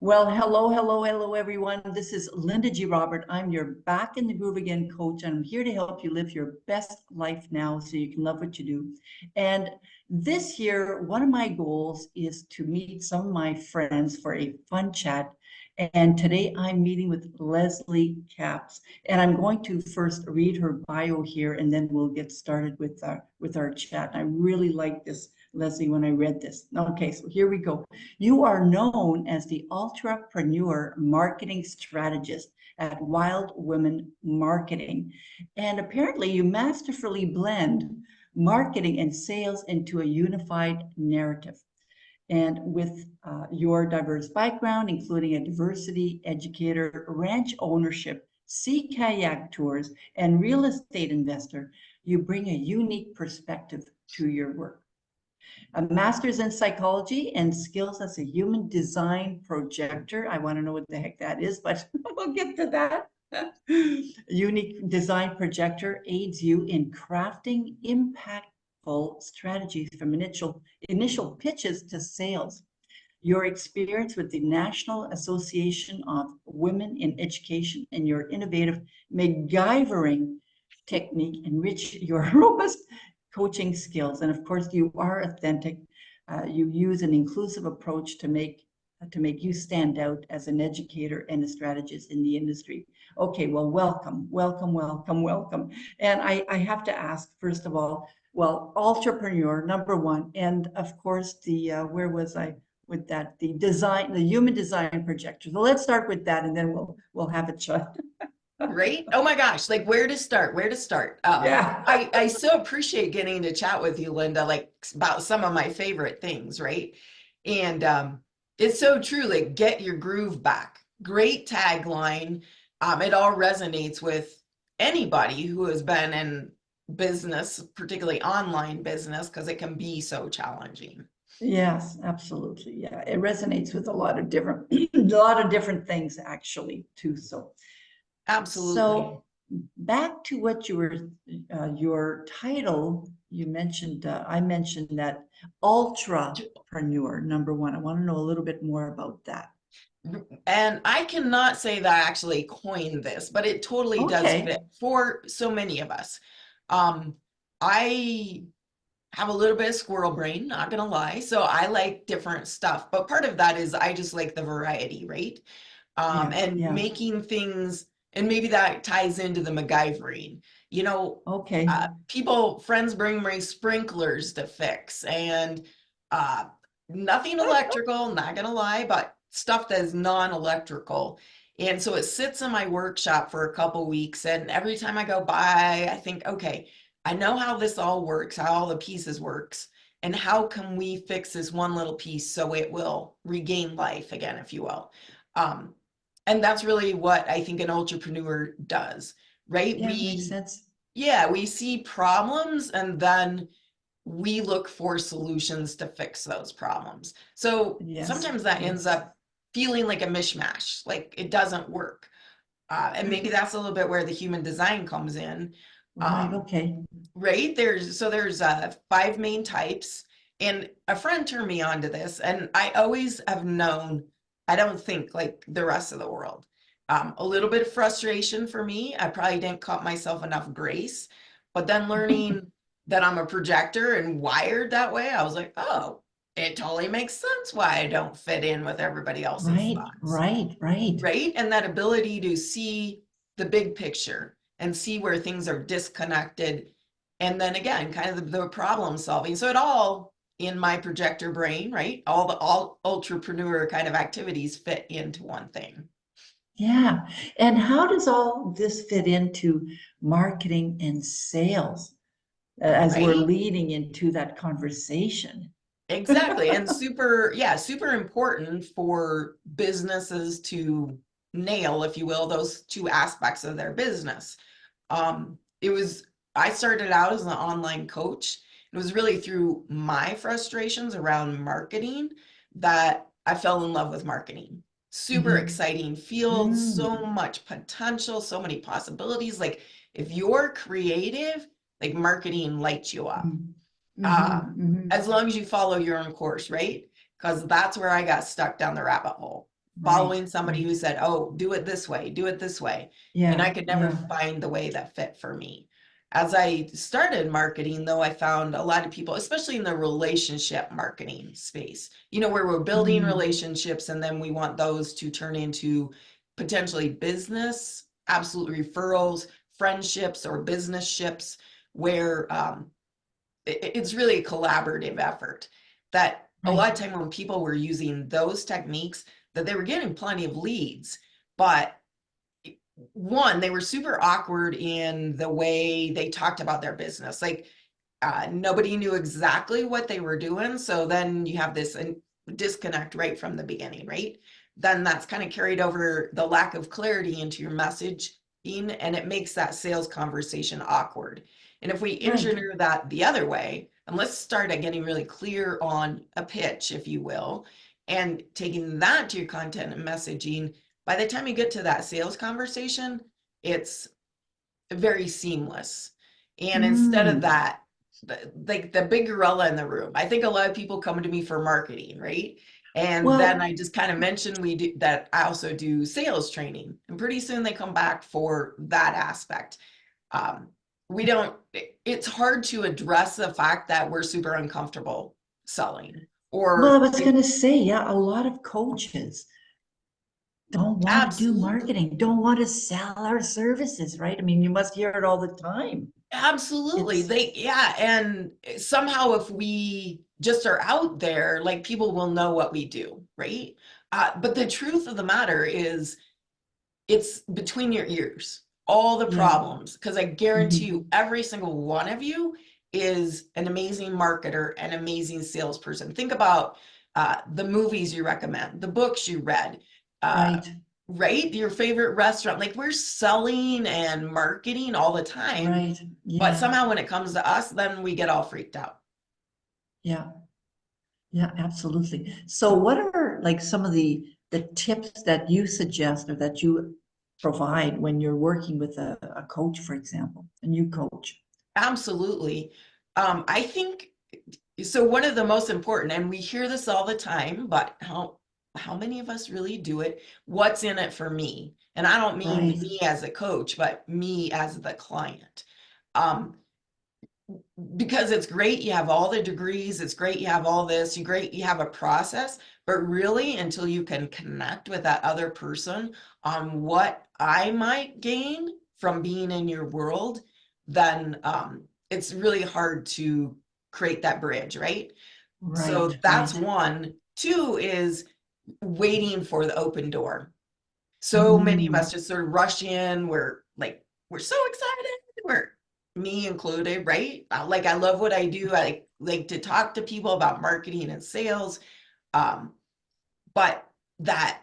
Well, hello, everyone. This is Linda G. Robert. I'm your Back in the Groove Again coach, and I'm here to help you live your best life now so you can love what you do. And this year, one of my goals is to meet some of my friends for a fun chat. And today I'm meeting with Leslie Capps, and I'm going to first read her bio here, and then we'll get started with our chat. I really like this, Leslie, when I read this. Okay, so here we go. You are known as the Ultrapreneur Marketing Strategist at Wild Women Marketing. And apparently, you masterfully blend marketing and sales into a unified narrative. And with your diverse background, including a diversity educator, ranch ownership, sea kayak tours, and real estate investor, you bring a unique perspective to your work. A master's in psychology and skills as a human design projector. I want to know what the heck that is, but we'll get to that. Unique design projector aids you in crafting impactful strategies from initial pitches to sales. Your experience with the National Association of Women in Education and your innovative MacGyvering technique enrich your robust coaching skills. And of course, you are authentic. You use an inclusive approach to make you stand out as an educator and a strategist in the industry. Okay, well, welcome. And I have to ask, first of all, well, entrepreneur, number one, and of course, where was I with that? The human design projector. So let's start with that, and then we'll have a chat. Right? Oh my gosh, like where to start? Where to start? Yeah. I so appreciate getting to chat with you, Linda, like about some of my favorite things, right? And it's so true, like get your groove back. Great tagline. It all resonates with anybody who has been in business, particularly online business, because it can be so challenging. Yes, absolutely. Yeah, it resonates with a lot of different, a lot of different things actually too. So Absolutely. back to what your title. You mentioned, I mentioned that ultrapreneur, number one. I want to know a little bit more about that. And I cannot say that I actually coined this, but it totally does Okay. fit for so many of us. Um, I have a little bit of squirrel brain, not gonna lie. So I like different stuff, but part of that is I just like the variety, right? Yeah, And yeah. making things, and maybe that ties into the MacGyvering. You know, Okay. friends bring me sprinklers to fix, and uh, nothing electrical, not gonna lie, but stuff that is non-electrical. And so it sits in my workshop for a couple weeks, and every time I go by, I think, okay, I know how this all works, how all the pieces works, and how can we fix this one little piece so it will regain life again, if you will. Um, and that's really what I think an entrepreneur does, right? Yeah, makes sense. Yeah, we see problems and then we look for solutions to fix those problems. So Yes, sometimes that ends yes. up feeling like a mishmash, like it doesn't work. And maybe that's a little bit where the human design comes in. Right, Um, okay. right? There's five main types, and a friend turned me on to this, and I always have known I don't think like the rest of the world. A little bit of frustration for me. I probably didn't cut myself enough grace, but then learning that I'm a projector and wired that way, I was like, oh, it totally makes sense why I don't fit in with everybody else's Right, thoughts, right, right. right? And that ability to see the big picture and see where things are disconnected. And then again, kind of the problem solving. So it all in my projector brain, right? All entrepreneur kind of activities fit into one thing. Yeah. And how does all this fit into marketing and sales as we're Right? leading into that conversation? Exactly. And super, yeah, super important for businesses to nail, if you will, those two aspects of their business. It was, I started out as an online coach. It was really through my frustrations around marketing that I fell in love with marketing. Super Mhm. exciting field, so Mm. much potential, so many possibilities. Like if you're creative, like marketing lights you up. Mhm. Mhm. Um, Mhm. as long as you follow your own course, right? Because that's where I got stuck down the rabbit hole. right, following somebody who right. said, oh, do it this way, do it this way. And I Yeah, could never yeah, find the way that fit for me. As I started marketing, though, I found a lot of people, especially in the relationship marketing space, where we're building mm, relationships and then we want those to turn into potentially business, absolute referrals, friendships, or business ships, where it's really a collaborative effort. That a lot right, of time when people were using those techniques, that they were getting plenty of leads, but one, they were super awkward in the way they talked about their business. Like nobody knew exactly what they were doing. So then you have this disconnect right from the beginning, right? Then that's kind of carried over the lack of clarity into your messaging, and it makes that sales conversation awkward. And if we right. engineer that the other way, and let's start at getting really clear on a pitch, if you will, and taking that to your content and messaging, by the time you get to that sales conversation, it's very seamless. And instead of Mm. that, like the big gorilla in the room, I think a lot of people come to me for marketing, right? And then Well, I just kind of mentioned we do that. I also do sales training, and pretty soon they come back for that aspect. Um, we don't, it's hard to address the fact that we're super uncomfortable selling, well, I or was gonna say, yeah, a lot of coaches don't want to do absolutely. marketing, don't want to sell our services, right? I mean, you must hear it all the time. Absolutely. It's Yeah. And somehow if we just are out there, like people will know what we do, right? But the truth of the matter is it's between your ears, all the yeah. problems, because I guarantee Mhm. you, every single one of you is an amazing marketer, an amazing salesperson. Think about the movies you recommend, the books you read, uh, Right, right? Your favorite restaurant. Like we're selling and marketing all the time, right. but Yeah, somehow when it comes to us, then we get all freaked out. yeah, yeah, absolutely. So what are like some of the tips that you suggest or that you provide when you're working with a coach, for example, a new coach? Absolutely. I think so. One of the most important, and we hear this all the time, but how many of us really do it? What's in it for me? And I don't mean Right, me as a coach, but me as the client. Um, because it's great you have all the degrees, it's great you have all this, you great you have a process, but really until you can connect with that other person on what I might gain from being in your world, then it's really hard to create that bridge, right? So right, that's right. one. Two is waiting for the open door. So many of us Mm, just sort of rush in. We're like, we're so excited. We're me included, right? Like I love what I do. I like to talk to people about marketing and sales. Um, but that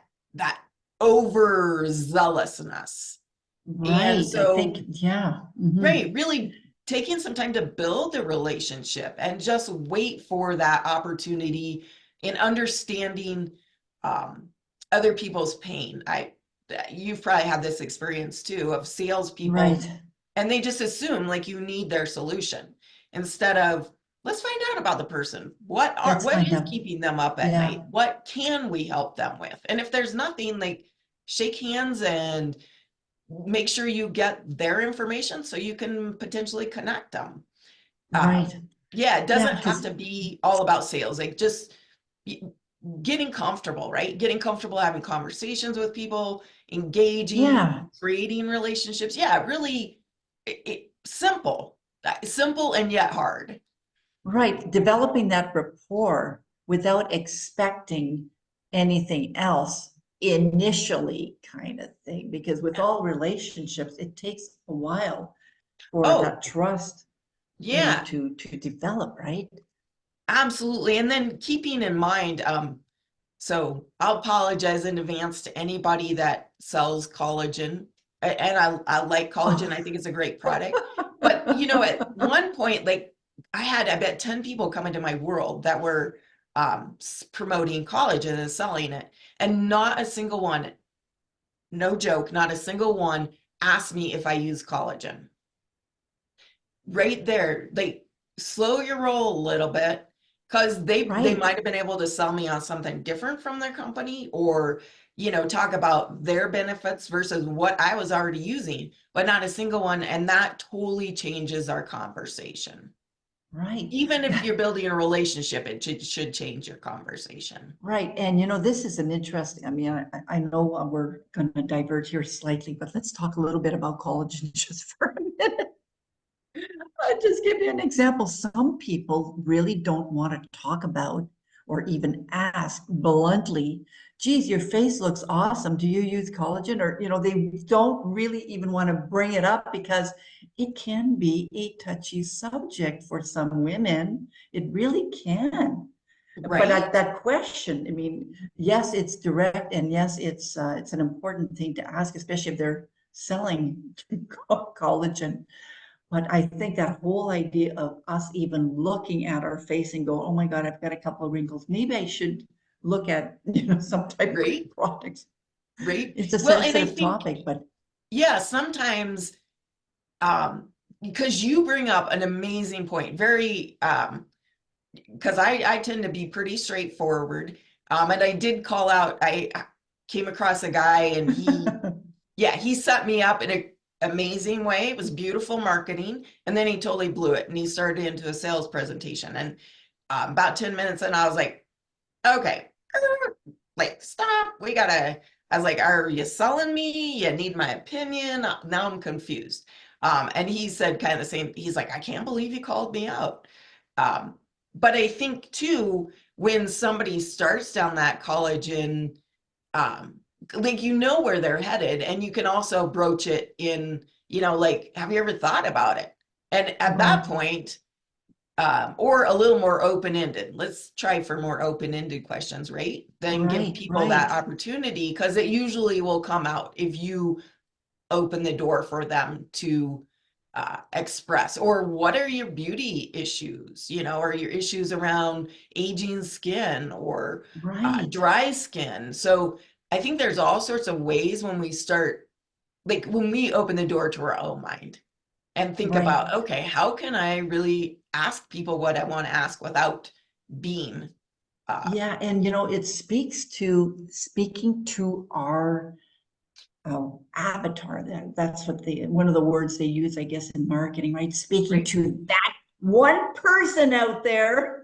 overzealousness. And right. I think, so, yeah. Hmm. right, really taking some time to build the relationship and just wait for that opportunity and understanding um, other people's pain. You've probably had this experience too of salespeople, Right. and they just assume like you need their solution instead of let's find out about the person. Let's What find is out. keeping them up at Yeah. night? What can we help them with? And if there's nothing, like shake hands and make sure you get their information so you can potentially connect them. Um, Right. yeah, it Yeah. doesn't have Because, to be all about sales. Like just getting comfortable, right? Getting comfortable having conversations with people, engaging, yeah. creating relationships. Yeah, really simple, simple and yet hard. Right. Developing that rapport without expecting anything else initially, kind of thing. Because with all relationships, it takes a while for Oh, that trust, yeah, to develop, right? absolutely. And then keeping in mind, so I'll apologize in advance to anybody that sells collagen. And I like collagen. I think it's a great product. But at one point, like I bet 10 people come into my world that were promoting collagen and selling it. And not a single one, no joke, not a single one asked me if I use collagen. Right there, like slow your roll a little bit because they Right. might have been able to sell me on something different from their company, or talk about their benefits versus what I was already using, but not a single one. And that totally changes our conversation. Right. Even if you're building a relationship, it should change your conversation. Right. And this is an interesting, I mean, I know we're going to diverge here slightly, but let's talk a little bit about collagen just for a minute. I'll just give you an example. Some people really don't want to talk about or even ask bluntly, geez, your face looks awesome. Do you use collagen? Or, they don't really even want to bring it up because it can be a touchy subject for some women. It really can. But Right? that question, I mean, yes, it's direct, and yes, it's an important thing to ask, especially if they're selling collagen. But I think that whole idea of us even looking at our face and go, oh my God, I've got a couple of wrinkles. Maybe I should look at, some type of Right? products. Right? It's a Well, and I sensitive think, topic, but yeah, sometimes because you bring up an amazing point, very because I tend to be pretty straightforward. And I did call out, I came across a guy and he set me up in an amazing way. It was beautiful marketing. And then he totally blew it and he started into a sales presentation. And about 10 minutes and I was like, okay, like, stop. I was like, are you selling me? You need my opinion? Now I'm confused. And he said kind of the same. He's like, I can't believe you called me out. Um, but I think too, when somebody starts down that collagen, like where they're headed, and you can also broach it in, like, have you ever thought about it? And at that right, point, or a little more open-ended. Let's try for more open-ended questions, right? Then give right, people that right, opportunity because it usually will come out if you open the door for them to express. Or what are your beauty issues? Or your issues around aging skin or right, dry skin? So I think there's all sorts of ways when we start, like when we open the door to our own mind and think right. about, okay, how can I really ask people what I want to ask without being Yeah, and it speaking to our avatar. That's what one of the words they use, I guess, in marketing, right? Speaking right, to that one person out there.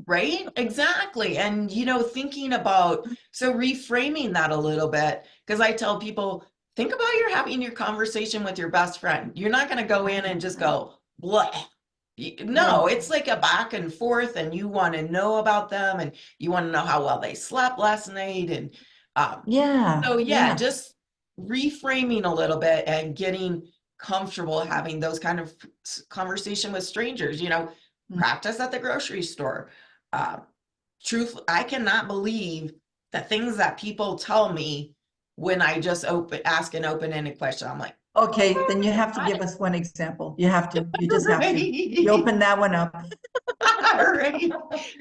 right? Exactly. And thinking about so reframing that a little bit, because I tell people, think about you're having your conversation with your best friend. You're not going to go in and just Right, go, blah. No, right. it's like a back and forth, and you want to know about them and you want to know how well they slept last night. And um, Yeah, so, yeah, yeah. just reframing a little bit and getting comfortable having those kind of conversation with strangers, practice at the grocery store. Uh, Truth, I cannot believe the things that people tell me when I just ask an open-ended question. I'm like, Okay, then you oh have to my give us one example. You have to. You just God, have to. You right? open that one up. Right.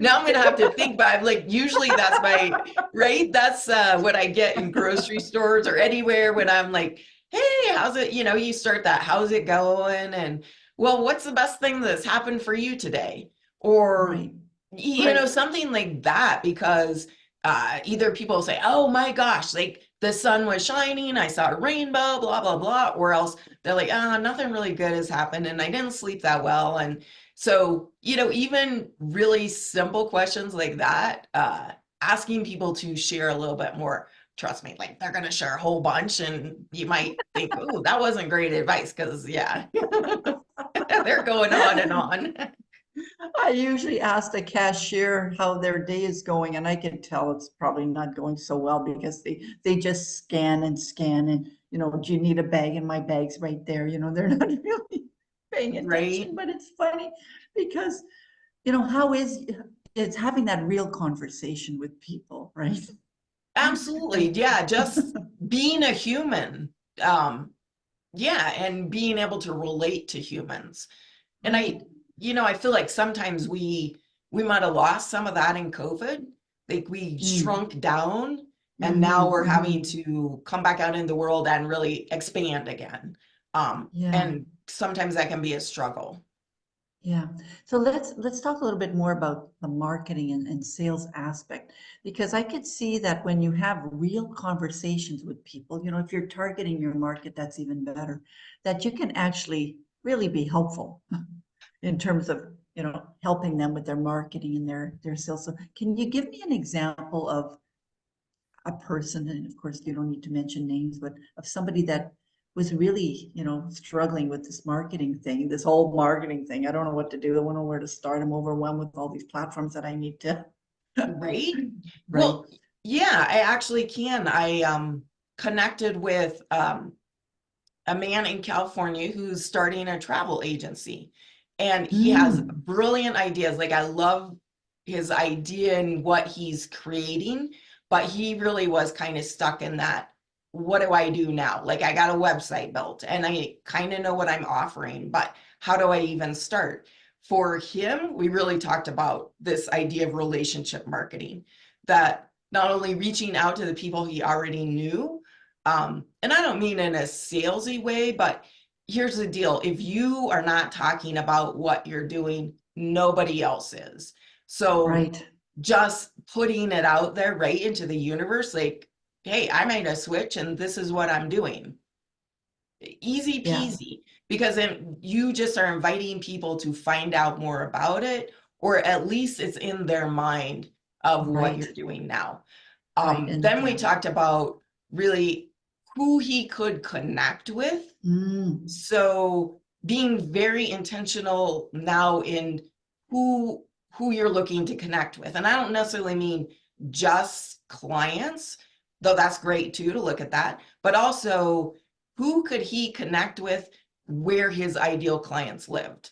Now I'm gonna have to think, but I'm like, usually that's my right. That's what I get in grocery stores or anywhere when I'm like, hey, how's it? You start that, how's it going? And well, what's the best thing that's happened for you today? Or Right, right. something like that, because either people say, oh my gosh, like the sun was shining, I saw a rainbow, blah, blah, blah, or else they're like, oh, nothing really good has happened and I didn't sleep that well. And so, even really simple questions like that, asking people to share a little bit more, trust me, like they're going to share a whole bunch and you might think, oh, that wasn't great advice because, yeah, they're going on and on. I usually ask the cashier how their day is going, and I can tell it's probably not going so well because they just scan and scan and do you need a bag? And my bag's right there. They're not really paying Right? attention, but it's funny because how is it's having that real conversation with people, right? Absolutely. And Yeah, just being a human. Um, yeah, and being able to relate to humans. And right. I feel like sometimes we might have lost some of that in COVID. Like we Mm. shrunk down and now Hmm. we're having Hmm. to come back out in the world and really expand again. Yeah. And sometimes that can be a struggle. Yeah. So let's talk a little bit more about the marketing and sales aspect, because I could see that when you have real conversations with people, if you're targeting your market, that's even better, that you can actually really be helpful in terms of, helping them with their marketing and their sales. So can you give me an example of a person, and of course you don't need to mention names, but of somebody that was really, struggling with this marketing thing, this whole marketing thing. I don't know what to do. I don't know where to start. I'm overwhelmed with all these platforms that I need to. Right? Right. Well, yeah, I actually can. I connected with a man in California who's starting a travel agency. And he has Mm, brilliant ideas. Like, I love his idea and what he's creating, but he really was kind of stuck in that. What do I do now? Like, I got a website built and I kind of know what I'm offering, but how do I even start? For him, we really talked about this idea of relationship marketing, that not only reaching out to the people he already knew, and I don't mean in a salesy way, but here's the deal. If you are not talking about what you're doing, nobody else is. So right. just putting it out there right into the universe, like, hey, I made a switch and this is what I'm doing. Easy Yeah. peasy. Because then you just are inviting people to find out more about it, or at least it's in their mind of what Right. you're doing now. Right. And Then we yeah. talked about really who he could connect with. Mm, So being very intentional now in who you're looking to connect with. And I don't necessarily mean just clients, though that's great too to look at that, but also who could he connect with where his ideal clients lived,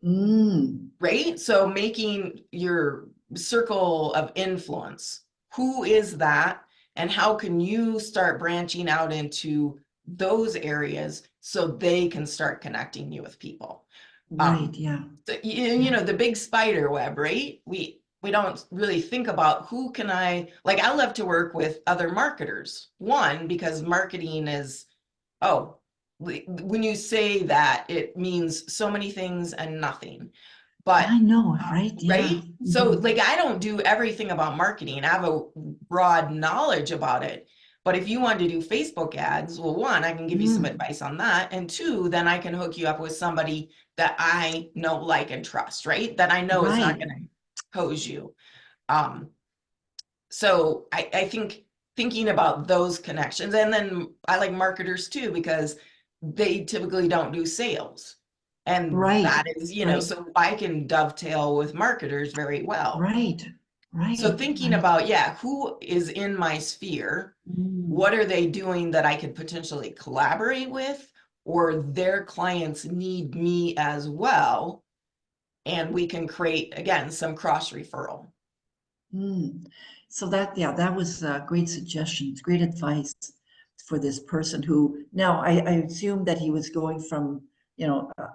mm, right? So making your circle of influence, who is that? And how can you start branching out into those areas so they can start connecting you with people? right. Um, Yeah. you Yeah. know, the big spider web, right? We don't really think about who can like I love to work with other marketers. One, because marketing is, oh, when you say that, it means so many things and nothing. But I know. Right. Yeah. right? So, Mhm. like, I don't do everything about marketing. I have a broad knowledge about it. But if you want to do Facebook ads, well, one, I can give you some Mm, advice on that. And two, then I can hook you up with somebody that I know, like, and trust, right? That I know is not right. going to hose you. Um, so I think thinking about those connections, and then I like marketers too, because they typically don't do sales. And Right. that is, Right. so I can dovetail with marketers very well. Right. So Right. thinking Right. about, yeah, who is in my sphere? Mm. What are they doing that I could potentially collaborate with? Or their clients need me as well. And we can create, again, some cross referral. Mm. So that, yeah, that was great suggestions, great advice for this person who now I assume that he was going from,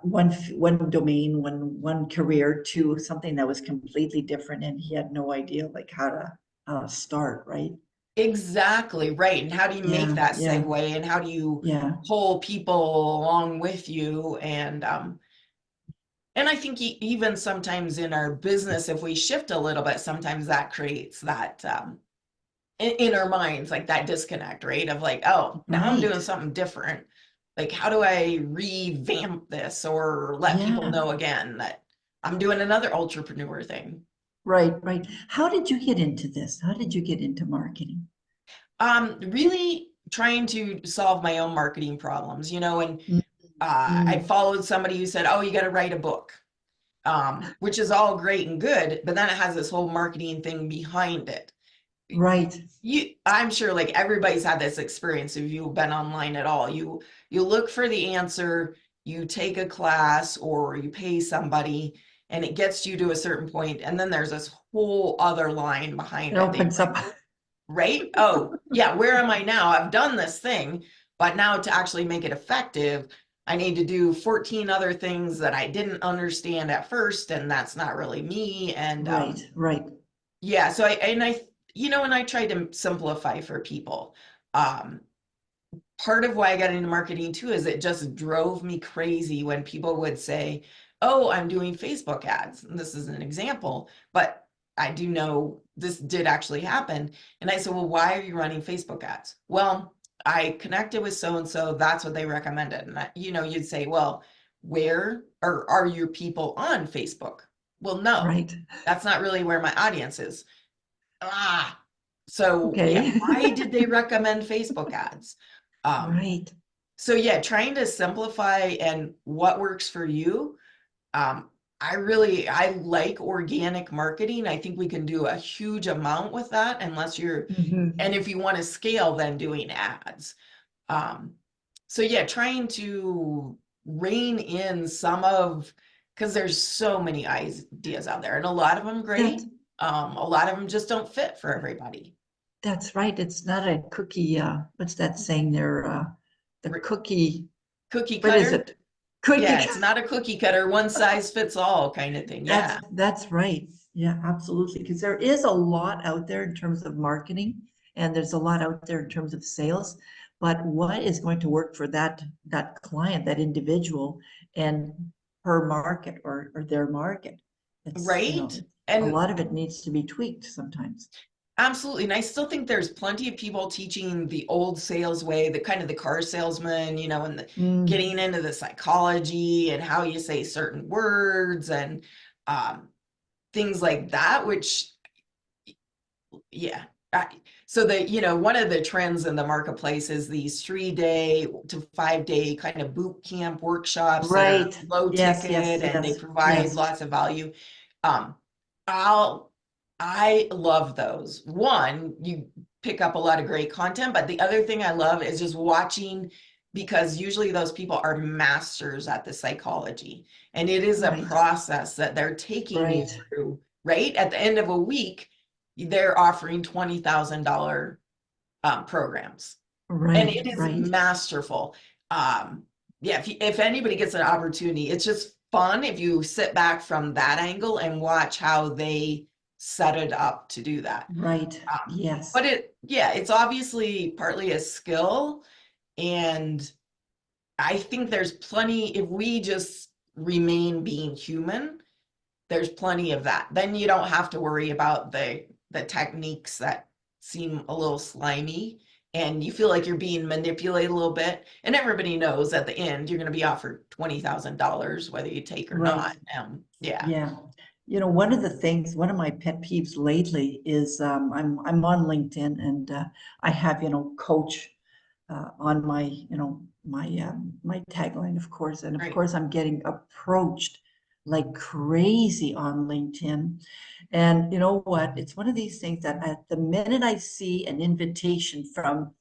one domain, one career to something that was completely different, and he had no idea like how to start, right? Exactly right. And how do you make Yeah, that yeah, segue and how do you yeah, pull people along with you? And I think even sometimes in our business, if we shift a little bit, sometimes that creates that in our minds, like that disconnect, right? Of like, oh, now I'm right. doing something different. Like, how do I revamp this or let people Yeah, know again that I'm doing another entrepreneur thing? right, right. How did you get into this? How did you get into marketing? Really trying to solve my own marketing problems, and Mm, I mm, followed somebody who said, "Oh, you got to write a book," which is all great and good, but then it has this whole marketing thing behind it. right. I'm sure like everybody's had this experience if you've been online at all. You look for the answer, you take a class or you pay somebody, and it gets you to a certain point, and then there's this whole other line It behind it that you're opens like, up. right? Oh, yeah, where am I now? I've done this thing, but now to actually make it effective, I need to do 14 other things that I didn't understand at first, and that's not really me. And Right, right. yeah, so I try to simplify for people. Um, Part of why I got into marketing too is it just drove me crazy when people would say, oh, I'm doing Facebook ads. And this is an example, but I do know this did actually happen. And I said, well, why are you running Facebook ads? Well, I connected with so and so. That's what they recommended. And you'd say, well, where are your people on Facebook? Well, no, Right. that's not really where my audience is. Ah, so yeah, Okay. why did they recommend Facebook ads? Um, Right. so yeah, trying to simplify and what works for you. Um, I like organic marketing. I think we can do a huge amount with that Mhm. and if you want to scale, then doing ads. Um, so yeah, trying to rein in because there's so many ideas out there and a lot of them That great. A lot of them just don't fit for everybody. that's right. It's not a cookie. What's that saying there? The Re- cookie. Cookie What is cutter? it? Cookie. Yeah, it's not a cookie cutter, one size fits all kind of thing. Yeah. That's right. Yeah, absolutely. Because there is a lot out there in terms of marketing, and there's a lot out there in terms of sales. But what is going to work for that client, that individual, and her market or their market? It's, Right. a And lot of it needs to be tweaked sometimes. absolutely. And I still think there's plenty of people teaching the old sales way, the kind of the car salesman, and Mm, getting into the psychology and how you say certain words and um, things like that, which, yeah. So one of the trends in the marketplace is these 3-day to 5-day kind of boot camp workshops that are right. low Yes, yes, ticket and they yes, provide yes. lots of value. Um, I'll I love those. One, you pick up a lot of great content, but the other thing I love is just watching because usually those people are masters at the psychology and it is a Right, process that they're taking you right, through, right? At the end of a week, they're offering $20,000 programs and right, it is right, masterful. Um, yeah, if anybody gets an opportunity, it's just fun if you sit back from that angle and watch how they set it up to do that. right. Um, Yes, but it's obviously partly a skill, and I think there's plenty, if we just remain being human, there's plenty of that. Then you don't have to worry about the techniques that seem a little slimy and you feel like you're being manipulated a little bit. And everybody knows at the end you're going to be offered $20,000 whether you take or right. not. Yeah. Yeah. One of the things, one of my pet peeves lately is I'm on LinkedIn and I have, coach on my, my tagline, of course. And of Right. course, I'm getting approached like crazy on LinkedIn. And you know what? It's one of these things that at the minute I see an invitation from,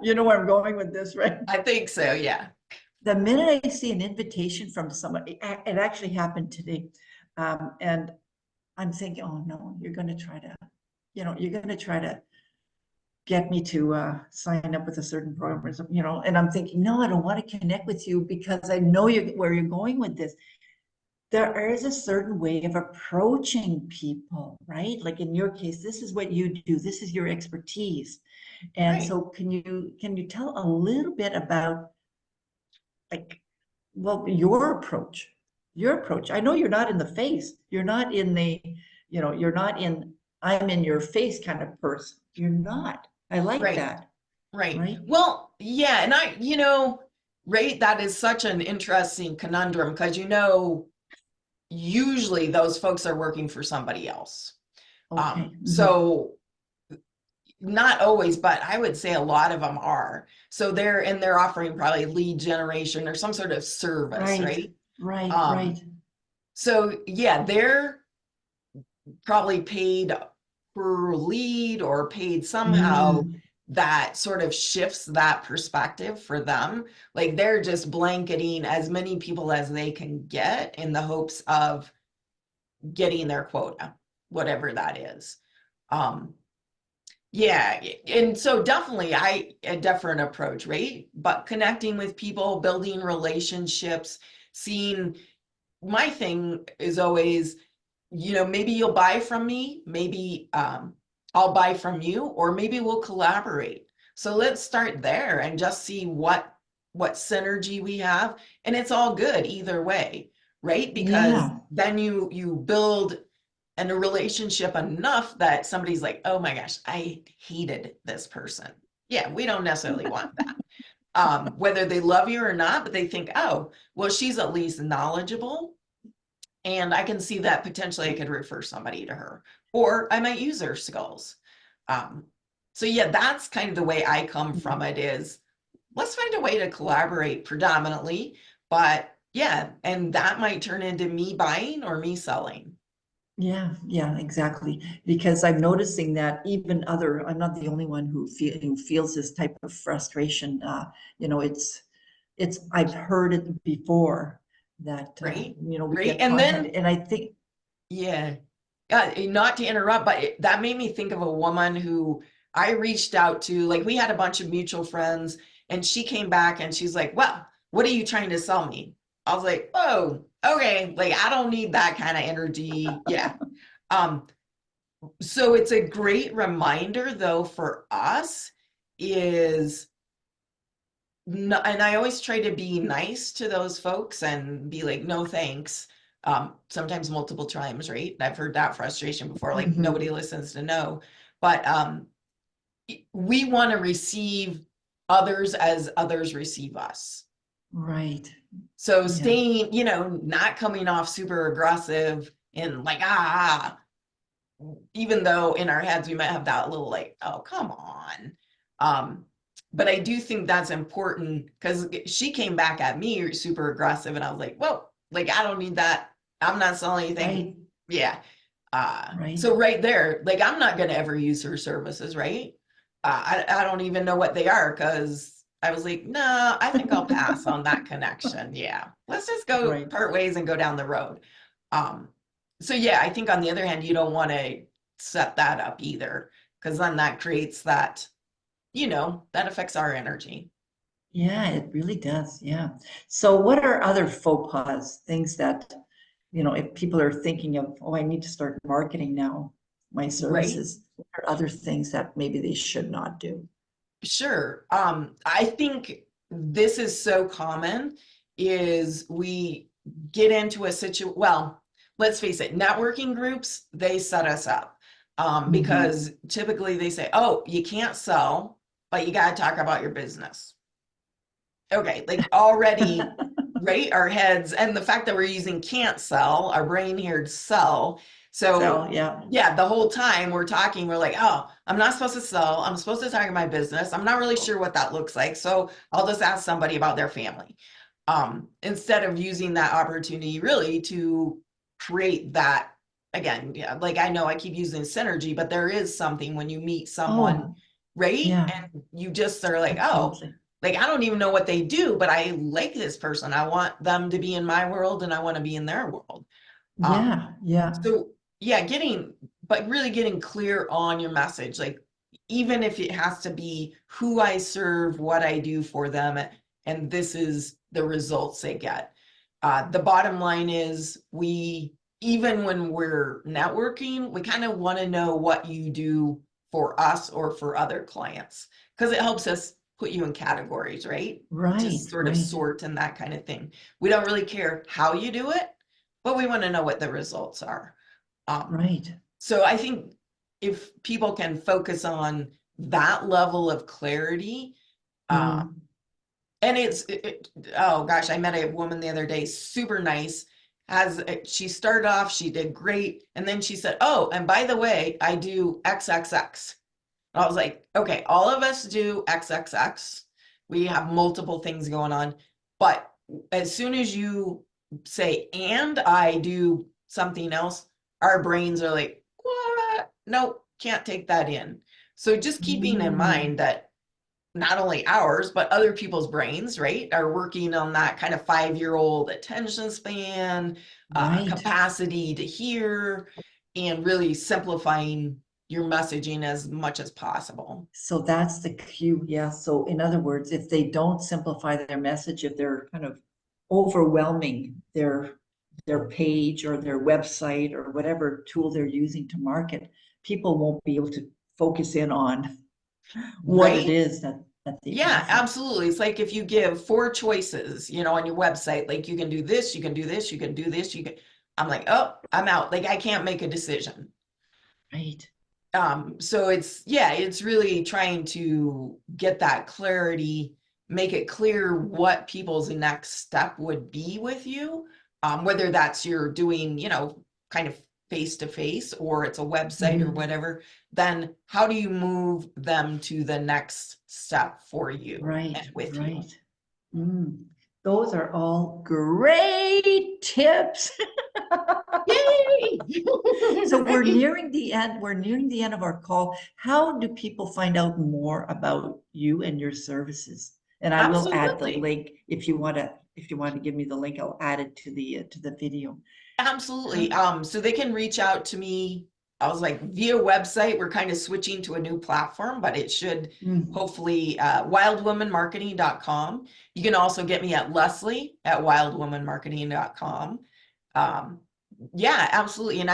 you know where I'm going with this, right? I think so. Yeah. The minute I see an invitation from somebody, it actually happened today. And I'm thinking, oh no, you're going to try to get me to sign up with a certain program or something, and I'm thinking, no, I don't want to connect with you because I know where you're going with this. There is a certain way of approaching people, right? Like in your case, this is what you do. This is your expertise. And Right. so can you tell a little bit about like, well, your approach. I know you're not in the face. You're not in the, you're not in, I'm in your face kind of person. You're not. I like Right. that, Right. right? Well, yeah. And right, that is such an interesting conundrum because, usually those folks are working for somebody else. Okay. Mhm. So not always, but I would say a lot of them are. So they're offering probably lead generation or some sort of service, Right, right? right, Um, right. so yeah, they're probably paid per lead or paid somehow Mm, that sort of shifts that perspective for them. Like they're just blanketing as many people as they can get in the hopes of getting their quota, whatever that is. Um, Yeah, and so definitely a different approach, right? But connecting with people, building relationships, seeing my thing is always, maybe you'll buy from me, maybe I'll buy from you, or maybe we'll collaborate. So let's start there and just see what synergy we have, and it's all good either way, right? Because Yeah. then you build and a relationship enough that somebody's like, oh my gosh, I hated this person. Yeah, we don't necessarily want that. Whether they love you or not, but they think, oh, well, she's at least knowledgeable. And I can see that potentially I could refer somebody to her, or I might use her skills. Um, so yeah, that's kind of the way I come from it is let's find a way to collaborate predominantly, but yeah, and that might turn into me buying or me selling. Yeah, yeah, exactly. Because I'm noticing that even other, I'm not the only one who feels this type of frustration. You know, I've heard it before that, Right? we Right. get And content, then, and I think, yeah, not to interrupt, but that made me think of a woman who I reached out to. Like, we had a bunch of mutual friends, and she came back and she's like, well, what are you trying to sell me? I was like, oh, okay. Like, I don't need that kind of energy. Yeah. Um, so it's a great reminder, though, for us is no, and I always try to be nice to those folks and be like, no thanks. Sometimes multiple times, right? I've heard that frustration before, like mhm, nobody listens to no. But we want to receive others as others receive us. right, So yeah, staying, not coming off super aggressive and like, even though in our heads we might have that little like, oh, come on. Um, but I do think that's important because she came back at me super aggressive, and I was like, whoa, like I don't need that. I'm not selling anything. right, Yeah. right. So right there, like I'm not gonna ever use her services, right? I don't even know what they are because I was like, no, I think I'll pass on that connection. Yeah. Let's just go Right. part ways and go down the road. Um, so yeah, I think on the other hand, you don't want to set that up either, because then that creates that, that affects our energy. Yeah, it really does. Yeah. So what are other faux pas, things that, if people are thinking of, oh, I need to start marketing now, my Right? services, what are other things that maybe they should not do? Sure. I think this is so common is we get into a well, let's face it, networking groups, they set us up. Hmm. Because typically they say, oh, you can't sell, but you got to talk about your business. Okay, like already, right? Our heads and the fact that we're using can't sell, our brain here to sell. So So, yeah. yeah, the whole time we're talking, we're like, oh, I'm not supposed to sell. I'm supposed to talk about my business. I'm not really sure what that looks like. So I'll just ask somebody about their family. Instead of using that opportunity really to create that again, yeah, like I know I keep using synergy, but there is something when you meet someone, Oh, right? yeah, And you just are like, oh, absolutely. like I don't even know what they do, but I like this person. I want them to be in my world and I want to be in their world. Um, Yeah, yeah. so yeah, but really getting clear on your message, like even if it has to be who I serve, what I do for them, and this is the results they get. The bottom line is even when we're networking, we kind of want to know what you do for us or for other clients because it helps us put you in categories, right? To Right, sort of right, sort and that kind of thing. We don't really care how you do it, but we want to know what the results are. Um, right. so I think if people can focus on that level of clarity, uh, Mm, and oh gosh, I met a woman the other day, super nice. She started off, she did great, and then she said, "Oh, and by the way, I do XXX." I was like, "Okay, all of us do XXX. We have multiple things going on, but as soon as you say, and I do something else, our brains are like, what? Nope, can't take that in." So just keeping in mm, mind that not only ours, but other people's brains, right, are working on that kind of 5-year-old attention span, right. capacity to hear, and really simplifying your messaging as much as possible. So that's the cue. Yeah. So in other words, if they don't simplify their message, if they're kind of overwhelming their page or their website or whatever tool they're using to market, people won't be able to focus in on what it Right? is that. that they can Yeah, offer. absolutely. It's like if you give four choices, on your website, like you can do this, you can do this, you can do this, I'm like, oh, I'm out. Like I can't make a decision. Right. So it's really trying to get that clarity, make it clear what people's next step would be with you. Whether that's you're doing, kind of face to face or it's a website or Mhm. whatever, then how do you move them to the next step for you Right, and with you? right. Mm. Those are all great tips. Yay! So we're Right? nearing the end. We're nearing the end of our call. How do people find out more about you and your services? And I will add the Absolutely. link if you want to give me the link, I'll add it to the video. Huh? Absolutely. So they can reach out to me. I was like, via website, we're kind of switching to a new platform, but it should Mm. hopefully wildwomanmarketing.com. You can also get me at Leslie at wildwomanmarketing.com. Um, yeah, absolutely. And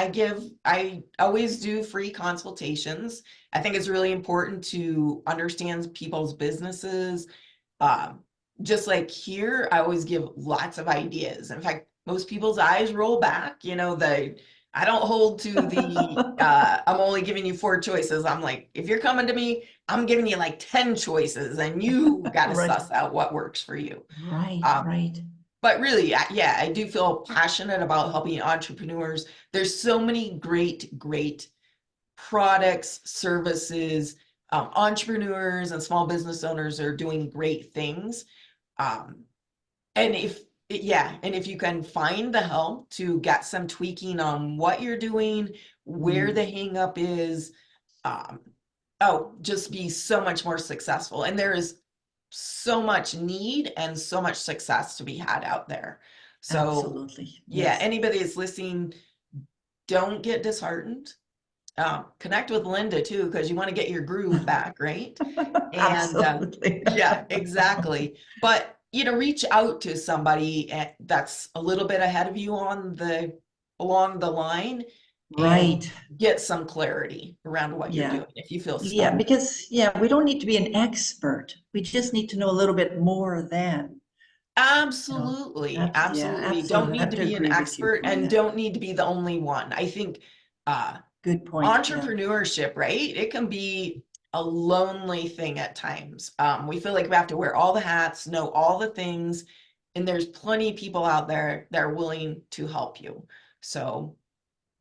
I always do free consultations. I think it's really important to understand people's businesses. Um, just like here, I always give lots of ideas. In fact, most people's eyes roll back, I don't hold to the I'm only giving you four choices. I'm like, if you're coming to me, I'm giving you like 10 choices and you got to Right, suss out what works for you. right, Um, right. but really, yeah, I do feel passionate about helping entrepreneurs. There's so many great products, services, entrepreneurs and small business owners are doing great things. Um, and if you can find the help to get some tweaking on what you're doing, where the Mm. hang up is, um, just be so much more successful. And there is so much need and so much success to be had out there. So Absolutely. yeah, Yes. anybody that's listening, don't get disheartened. Connect with Linda too, because you want to get your groove back, right? And Absolutely. yeah, exactly. But reach out to somebody that's a little bit ahead of you along the line and Right. get some clarity around what you're Yeah. doing if you feel Yeah, stuck. because we don't need to be an expert. We just need to know a little bit more than, you know. Absolutely, Yeah, absolutely. Don't absolutely. I need have to to be an agree with you expert on and that. don't need to be the only one. I think uh Good point. Yeah. entrepreneurship, right? It can be a lonely thing at times. We feel like we have to wear all the hats, know all the things, and there's plenty of people out there that are willing to help you. So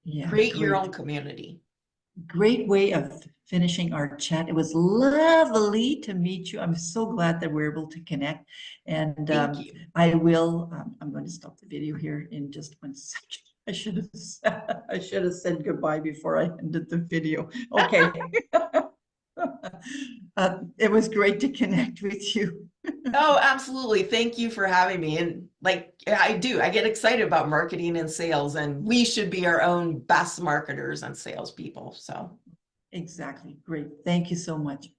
Yeah, create your great. own community. Great way of finishing our chat. It was lovely to meet you. I'm so glad that we're able to connect. And Thank you. I'm going to stop the video here in just 1 second. I should have said goodbye before I ended the video. Okay. It was great to connect with you. Oh, absolutely. Thank you for having me. And like I get excited about marketing and sales, and we should be our own best marketers and salespeople. So Exactly. Great. Thank you so much.